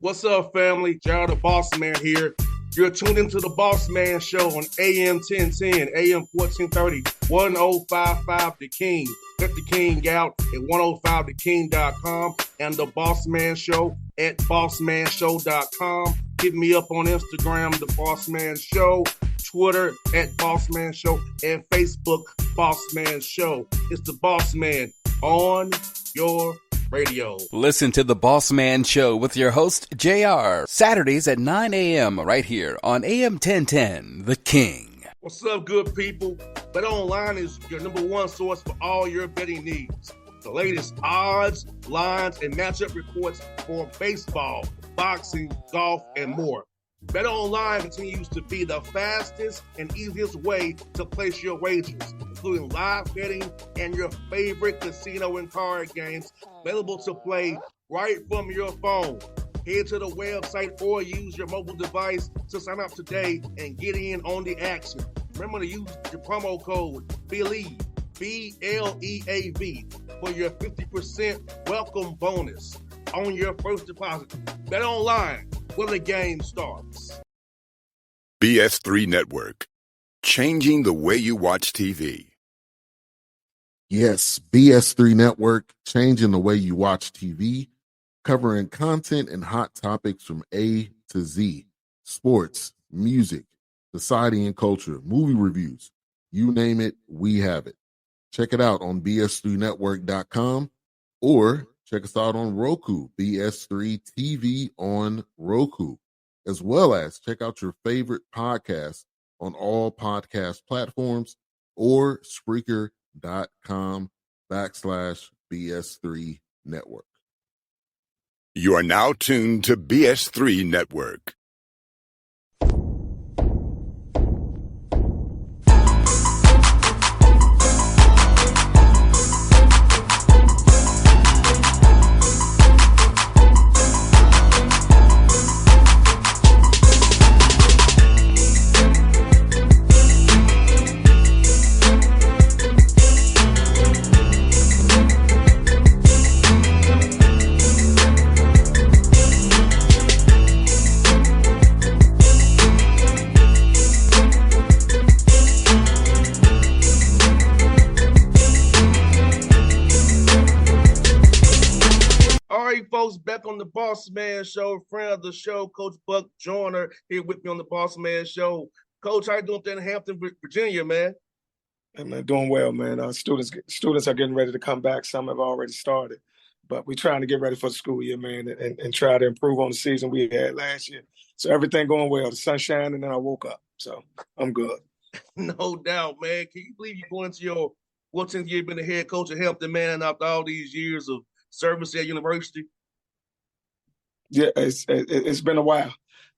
What's up, family? Gerald the Bossman here. You're tuned into the Bossman Show on AM 1010, AM 1430, 1055 The King. Let the King out at 105theking.com and the Bossman Show at bossmanshow.com. Hit me up on Instagram, The Bossman Show, Twitter at Bossman Show, and Facebook, Bossman Show. It's the Bossman on your radio. Listen to the Bossman Show with your host, JR, Saturdays at 9 a.m. right here on AM 1010, The King. What's up, good people? BetOnline is your number one source for all your betting needs. The latest odds, lines, and matchup reports for baseball, boxing, golf, and more. BetOnline continues to be the fastest and easiest way to place your wagers, including live betting and your favorite casino and card games available to play right from your phone. Head to the website or use your mobile device to sign up today and get in on the action. Remember to use your promo code BELIEVE, BLEAV, for your 50% welcome bonus on your first deposit. BetOnline, where the game starts. BS3 Network, changing the way you watch TV. Yes, BS3 Network, changing the way you watch TV, covering content and hot topics from A to Z, sports, music, society and culture, movie reviews, you name it, we have it. Check it out on bs3network.com or check us out on Roku, BS3 TV on Roku, as well as check out your favorite podcast on all podcast platforms or Spreaker.com/BS3 Network. You are now tuned to BS3 Network. Folks, back on the Bossman Show, friend of the show, Coach Buck Joyner, here with me on the Bossman Show. Coach, how you doing there in Hampton, Virginia, man? Hey, man, doing well, man. Students are getting ready to come back. Some have already started, but we're trying to get ready for the school year, man, and try to improve on the season we had last year. So everything going well. The sun's shining, and then I woke up, so I'm good. No doubt, man. Can you believe you're going into your 14th year being the head coach at Hampton, man, after all these years of service at university? Yeah, it's been a while.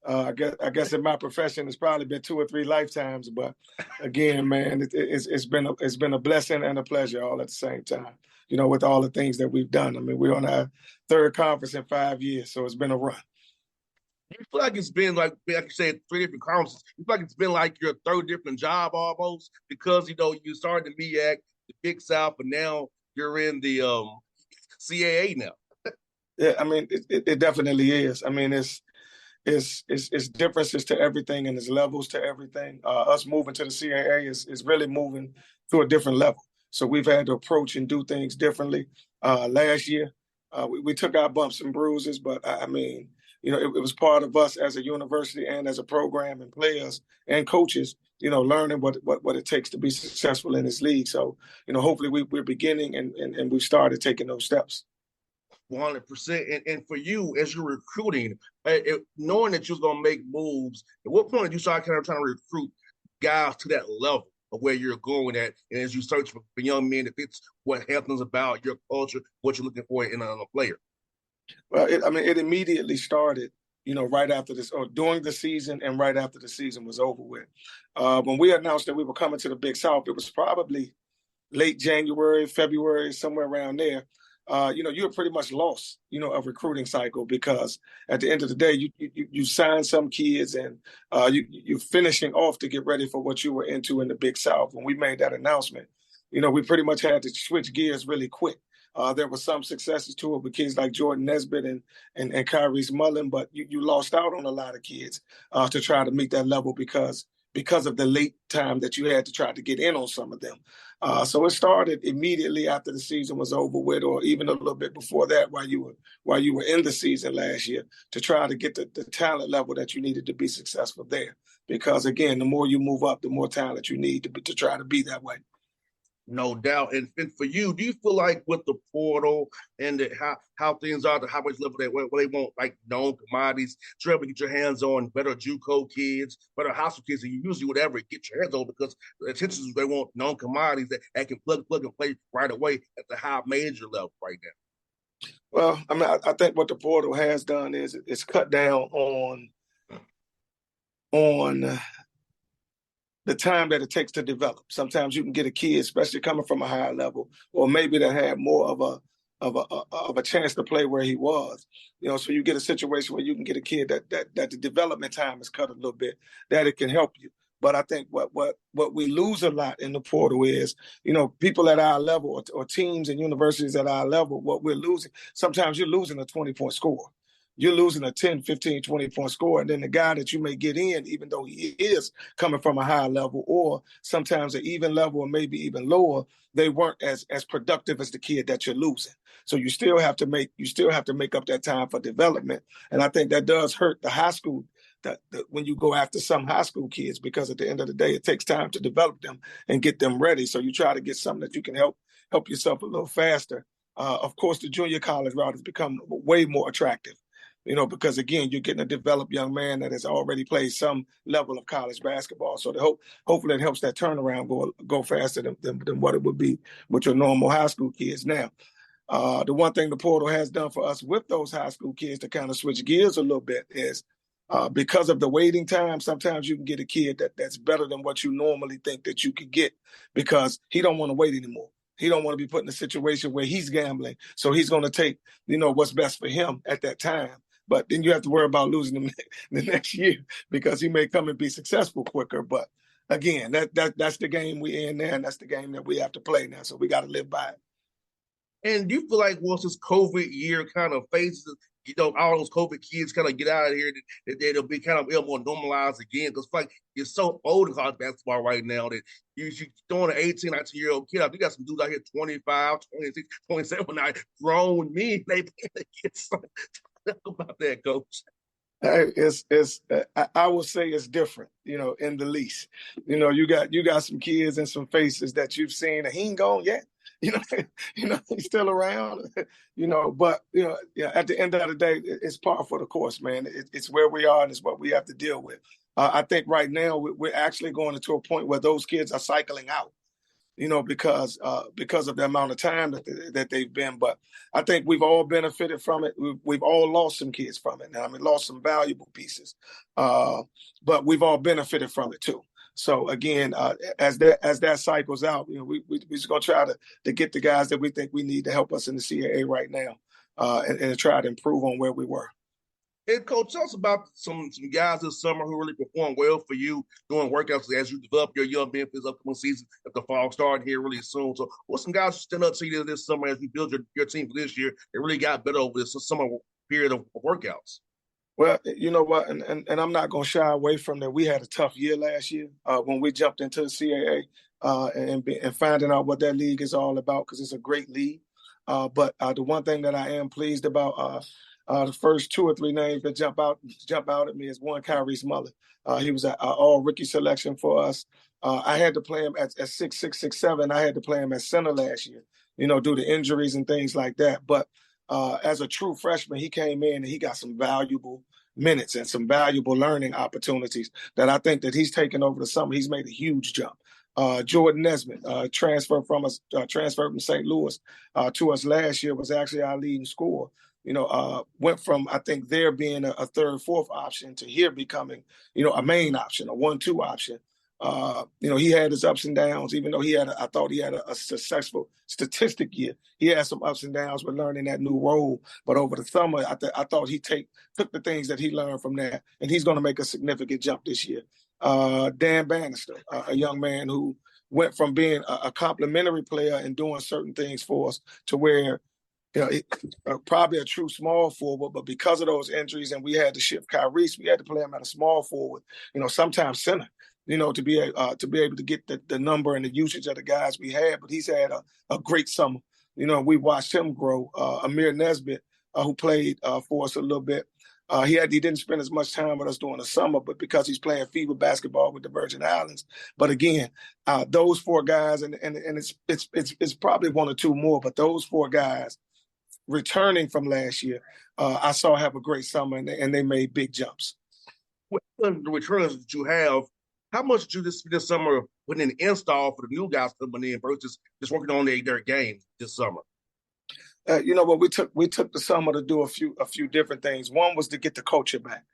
I guess in my profession, it's probably been 2 or 3 lifetimes. But again, man, it's been a blessing and a pleasure all at the same time. You know, with all the things that we've done. I mean, we're on our 3rd conference in 5 years, so it's been a run. You feel like it's been like you said, 3 different conferences. You feel like it's been like your 3rd different job almost because you started the MEAC, the Big South, but now you're in the CAA now. Yeah, I mean, it definitely is. I mean, it's differences to everything and there's levels to everything. Us moving to the CAA is really moving to a different level. So we've had to approach and do things differently. Last year, we took our bumps and bruises, but I mean, you know, it was part of us as a university and as a program and players and coaches, you know, learning what it takes to be successful in this league. So, you know, hopefully we're beginning and we've started taking those steps. 100%. And for you, as you're recruiting, knowing that you was going to make moves, at what point did you start kind of trying to recruit guys to that level of where you're going at? And as you search for young men that fits what Hampton's about, your culture, what you're looking for in a player? Well, it immediately started, you know, right after this, or during the season and right after the season was over with. When we announced that we were coming to the Big South, it was probably late January, February, somewhere around there. You know, you're pretty much lost, you know, a recruiting cycle because at the end of the day, you sign some kids and you're finishing off to get ready for what you were into in the Big South. When we made that announcement, you know, we pretty much had to switch gears really quick There were some successes to it with kids like Jordan Nesbitt and Kyrie's Mullen, but you lost out on a lot of kids to try to meet that level because of the late time that you had to try to get in on some of them. So it started immediately after the season was over with, or even a little bit before that, while you were in the season last year, to try to get the talent level that you needed to be successful there. Because again, the more you move up, the more talent you need to try to be that way. No doubt. And for you, do you feel like with the portal and how things are, the highways level where they want like known commodities, to able to get your hands on better JUCO kids, better high school kids, and you usually would ever get your hands on, because the intention is they want known commodities that can plug and play right away at the high major level right now? Well, I mean, I think what the portal has done is it's cut down on the time that it takes to develop. Sometimes you can get a kid, especially coming from a higher level, or maybe that had more of a chance to play where he was. So you get a situation where you can get a kid that the development time is cut a little bit, that it can help you. But I think what we lose a lot in the portal is, people at our level or teams and universities at our level, what we're losing, sometimes you're losing a 20-point score. You're losing a 10, 15, 20-point score. And then the guy that you may get in, even though he is coming from a higher level, or sometimes an even level or maybe even lower, they weren't as productive as the kid that you're losing. So you still have to make up that time for development. And I think that does hurt the high school that when you go after some high school kids, because at the end of the day, it takes time to develop them and get them ready. So you try to get something that you can help yourself a little faster. Of course, the junior college route has become way more attractive. Because again, you're getting a developed young man that has already played some level of college basketball. So hopefully it helps that turnaround go faster than what it would be with your normal high school kids. Now, the one thing the portal has done for us with those high school kids to kind of switch gears a little bit is because of the waiting time, sometimes you can get a kid that's better than what you normally think that you could get, because he don't want to wait anymore. He don't want to be put in a situation where he's gambling. So he's going to take, what's best for him at that time. But then you have to worry about losing him the next year, because he may come and be successful quicker. But again, that's the game we're in now, and that's the game that we have to play now. So we got to live by it. And do you feel like once this COVID year kind of phases, all those COVID kids kind of get out of here, that they'll be kind of more normalized again? Because like it's so old in college basketball right now that you throwing an 18, 19-year-old kid out. You got some dudes out here 25, 26, 27 now, grown men. They get something. Talk about that, Coach. I will say it's different, in the least. You got some kids and some faces that you've seen, and he ain't gone yet. He's still around. But at the end of the day, it's par for the course, man. It's where we are, and it's what we have to deal with. I think right now we're actually going into a point where those kids are cycling out. Because of the amount of time that they've been. But I think we've all benefited from it. We've all lost some kids from it. Now, lost some valuable pieces, but we've all benefited from it too. So again, as that cycles out, we're just gonna try to get the guys that we think we need to help us in the CAA right now, and try to improve on where we were. And Coach, tell us about some guys this summer who really performed well for you doing workouts as you develop your young men for this upcoming season at the fall starting here really soon. So what's some guys who stand up to you this summer as you build your team for this year that really got better over this summer period of workouts? Well, you know what, and I'm not going to shy away from that. We had a tough year last year when we jumped into the CAA and finding out what that league is all about, because it's a great league. But the one thing that I am pleased about, the first two or three names that jump out at me is one, Kyrie's Mullen. He was an all-rookie selection for us. I had to play him at 6'6", 6'7". I had to play him at center last year, due to injuries and things like that. But as a true freshman, he came in and he got some valuable minutes and some valuable learning opportunities that I think that he's taken over the summer. He's made a huge jump. Jordan Nesbitt, transferred from St. Louis to us last year, was actually our leading scorer. Went from, I think, there being a third, fourth option to here becoming, a main option, a 1-2 option. He had his ups and downs, even though I thought he had a successful statistic year. He had some ups and downs with learning that new role. But over the summer, I thought he took the things that he learned from that, and he's going to make a significant jump this year. Dan Bannister, a young man who went from being a complimentary player and doing certain things for us to where probably a true small forward, but because of those injuries and we had to shift Kyrie, we had to play him at a small forward, sometimes center, to be able to get the number and the usage of the guys we had. But he's had a great summer. We watched him grow. Amir Nesbitt, who played for us a little bit, he didn't spend as much time with us during the summer, but because he's playing FIBA basketball with the Virgin Islands. But again, those four guys, and it's probably one or two more, but those four guys returning from last year, I saw have a great summer, and they made big jumps. Well, the returners that you have, how much did you this summer put in install for the new guys coming in versus just working on their game this summer? What we took the summer to do a few different things. One was to get the culture back.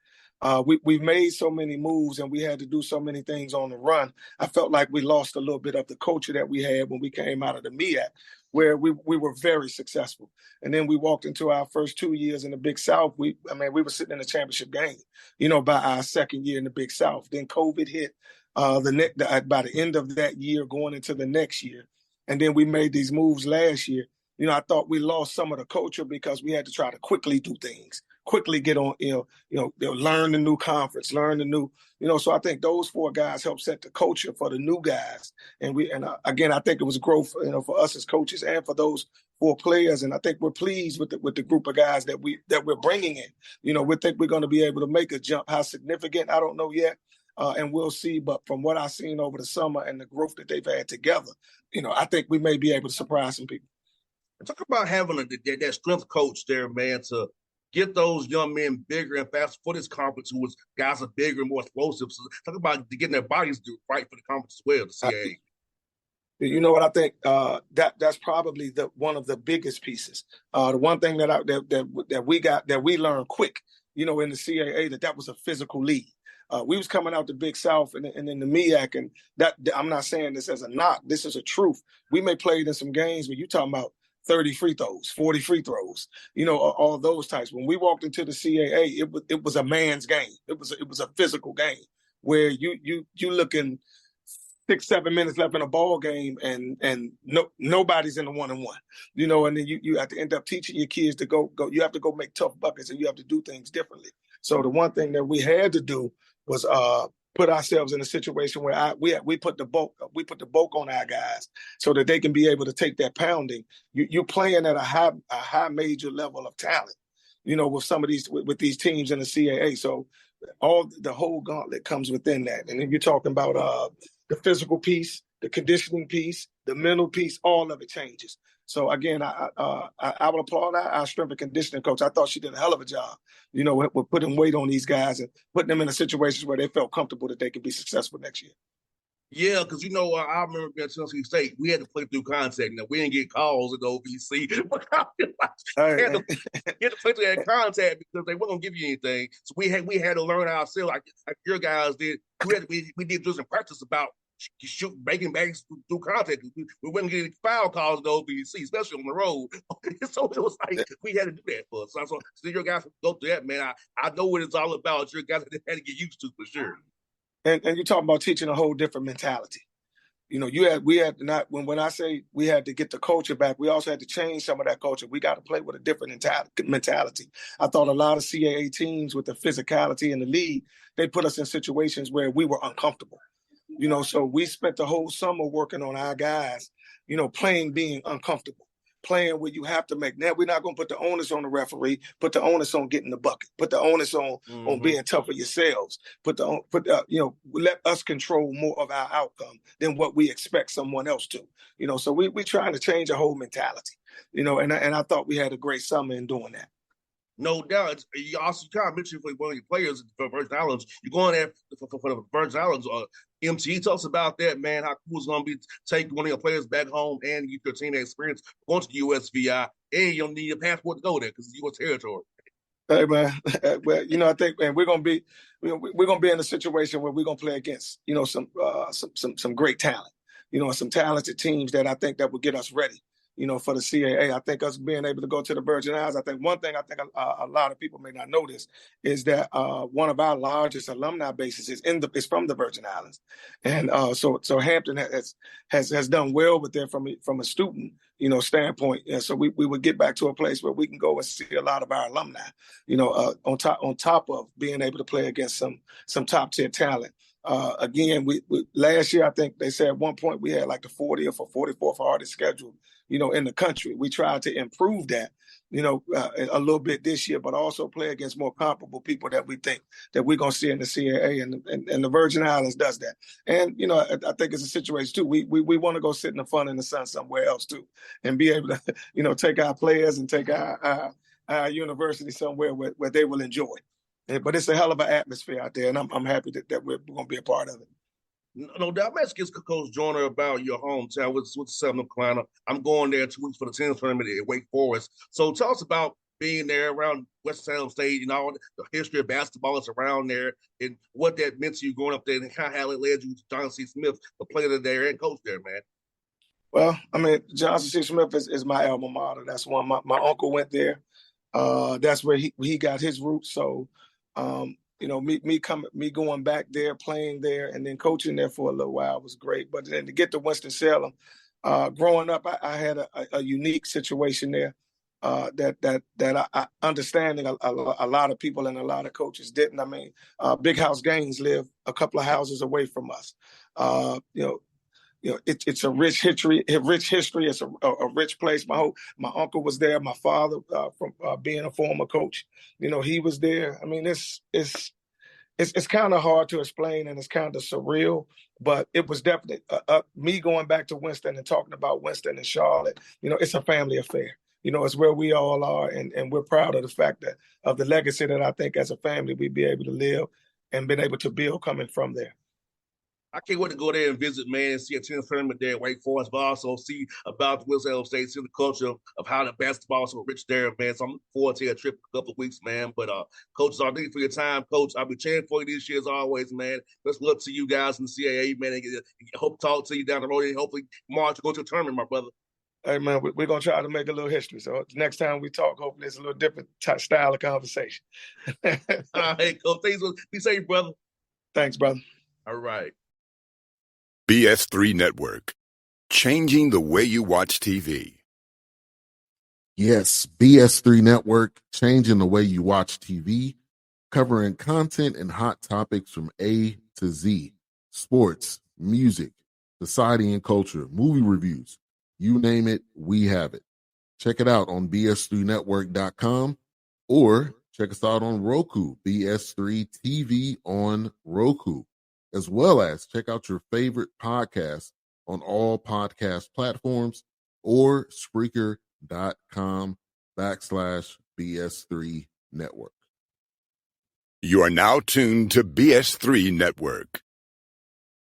We've made so many moves and we had to do so many things on the run. I felt like we lost a little bit of the culture that we had when we came out of the MEAC, where we were very successful. And then we walked into our first 2 years in the Big South. We were sitting in the championship game, by our second year in the Big South. Then COVID hit by the end of that year, going into the next year. And then we made these moves last year. I thought we lost some of the culture because we had to try to quickly do things, quickly get on, learn the new conference, learn the new, so I think those four guys helped set the culture for the new guys. And again, I think it was growth, for us as coaches and for those four players. And I think we're pleased with the group of guys that we're bringing in. We think we're going to be able to make a jump. How significant, I don't know yet. And we'll see. But from what I've seen over the summer and the growth that they've had together, I think we may be able to surprise some people. Talk about having that strength coach there, man, to get those young men bigger and faster for this conference, who was guys are bigger and more explosive. So talk about getting their bodies to fight for the conference as well, the CAA. You know what I think? That's probably one of the biggest pieces. The one thing that we learned quick, in the CAA, that was a physical league. We was coming out the Big South and in the MEAC, and that I'm not saying this as a knock. This is a truth. We may play in some games where you're talking about 30 free throws, 40 free throws, all those types. When we walked into the CAA, it was a man's game. It was a physical game where you looking 6-7 minutes left in a ball game and nobody's in the 1-on-1, and then you have to end up teaching your kids to go. You have to go make tough buckets and you have to do things differently. So the one thing that we had to do was put ourselves in a situation where we put the bulk on our guys so that they can be able to take that pounding. You're playing at a high major level of talent, with some of with these teams in the CAA. So the whole gauntlet comes within that. And then you're talking about the physical piece, the conditioning piece, the mental piece, all of it changes. So again, I would applaud our strength and conditioning coach. I thought she did a hell of a job, with putting weight on these guys and putting them in a situation where they felt comfortable that they could be successful next year. Yeah, because, I remember being at Tennessee State, we had to play through contact. Now, we didn't get calls in the OVC. We had to play through that contact because they weren't going to give you anything. So we had to learn ourselves, like your guys did. We did just in practice about breaking bags through contact. We wouldn't get foul calls in the OVC, especially on the road. So it was like we had to do that for us. So your guys go through that, man. I know what it's all about. Your guys had to get used to for sure. And you're talking about teaching a whole different mentality. When I say we had to get the culture back, we also had to change some of that culture. We got to play with a different mentality. I thought a lot of CAA teams with the physicality in the league, they put us in situations where we were uncomfortable. So we spent the whole summer working on our guys, playing being uncomfortable, playing where you have to make. Now we're not going to put the onus on the referee, put the onus on getting the bucket, put the onus on being tough for yourselves, let us control more of our outcome than what we expect someone else to. So we're trying to change a whole mentality, and I thought we had a great summer in doing that. No doubt. You also kind of mentioned for one of your players for Virgin Islands. You're going there for the Virgin Islands. MC, tell us about that, man. How cool it's going to be to take one of your players back home and get your team experience going to the USVI, and you don't need a passport to go there because it's U.S. territory. Hey, man. Well, I think, man, we're going to be in a situation where we're going to play against, some great talent, some talented teams that I think that will get us ready. for the CAA. I think us being able to go to the Virgin Islands, I think one thing I think a lot of people may not notice is that one of our largest alumni bases is from the Virgin Islands. And so Hampton has done well with them from a student, standpoint. And so we would get back to a place where we can go and see a lot of our alumni, on top of being able to play against some top tier talent. Again, we last year, I think they said at one point we had like the 40th or 44th hardest schedule, in the country. We tried to improve that, a little bit this year, but also play against more comparable people that we think that we're going to see in the CAA, and the Virgin Islands does that. And, I think it's a situation too. We want to go sit in the fun in the sun somewhere else too, and be able to, take our players and take our university somewhere where they will enjoy. But it's a hell of an atmosphere out there, and I'm happy that we're going to be a part of it. No doubt. I'm asking Coach Joyner about your hometown with South Carolina. I'm going there 2 weeks for the tennis tournament at Wake Forest. So tell us about being there around West Salem State, the history of basketball is around there, and what that meant to you growing up there, and how it led you to Johnson C. Smith, the player there and coach there, man. Well, I mean, Johnson C. Smith is my alma mater. That's one. My uncle went there. That's where he got his roots. So, me going back there, playing there, and then coaching there for a little while was great. But then to get to Winston-Salem, growing up, I had a unique situation there that I understanding a lot of people and a lot of coaches didn't. I mean, Big House Gaines lived a couple of houses away from us. It's a rich history. It's a rich place. My uncle was there. My father, from being a former coach, he was there. I mean, it's kind of hard to explain, and it's kind of surreal. But it was definitely me going back to Winston and talking about Winston and Charlotte. It's a family affair. It's where we all are, and we're proud of the fact of the legacy that I think as a family we'd be able to live and been able to build coming from there. I can't wait to go there and visit, man, and see a tennis tournament there at Wake Forest, but also see about the West Salem State, see the culture of how the basketball is so rich there, man. So I'm looking forward to a trip in a couple of weeks, man. But Coach, thank you for your time, Coach. I'll be cheering for you this year as always, man. Best luck to you guys in the CAA, man. And hope to talk to you down the road, and hopefully March to go to a tournament, my brother. Hey, man, we're going to try to make a little history. So next time we talk, hopefully it's a little different style of conversation. All right, Coach. Thanks. Be safe, brother. Thanks, brother. All right. BS3 Network, changing the way you watch TV. Yes, BS3 Network, changing the way you watch TV, covering content and hot topics from A to Z, sports, music, society and culture, movie reviews, you name it, we have it. Check it out on bs3network.com or check us out on Roku, BS3 TV on Roku, as well as check out your favorite podcast on all podcast platforms or Spreaker.com/BS3 Network. You are now tuned to BS3 Network.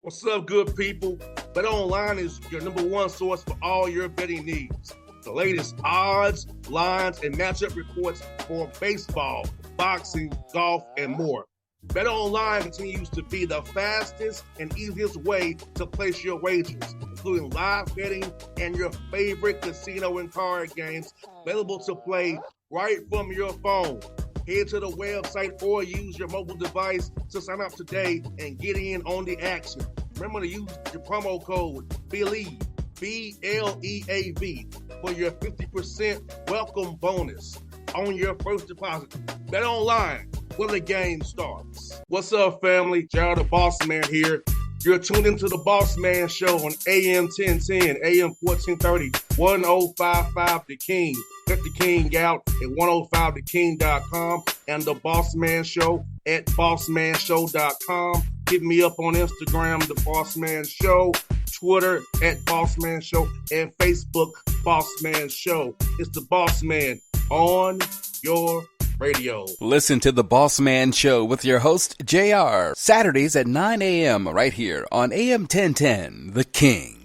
What's up, good people? Bet Online is your number one source for all your betting needs. The latest odds, lines, and matchup reports for baseball, boxing, golf, and more. Bet Online continues to be the fastest and easiest way to place your wagers, including live betting and your favorite casino and card games available to play right from your phone. Head to the website or use your mobile device to sign up today and get in on the action. Remember to use your promo code BELIEVE, BLEAV, for your 50% welcome bonus on your first deposit. Bet Online, where the game starts. What's up, family? Jared the Bossman here. You're tuned into the Bossman Show on AM 1010, AM 1430, 1055 The King. Check The King out at 105theking.com and the Bossman Show at bossmanshow.com. Hit me up on Instagram, The Bossman Show, Twitter at Bossman Show, and Facebook, Bossman Show. It's the Bossman on your radio. Listen to The Bossman Show with your host, JR, Saturdays at 9 a.m. right here on AM 1010, The King.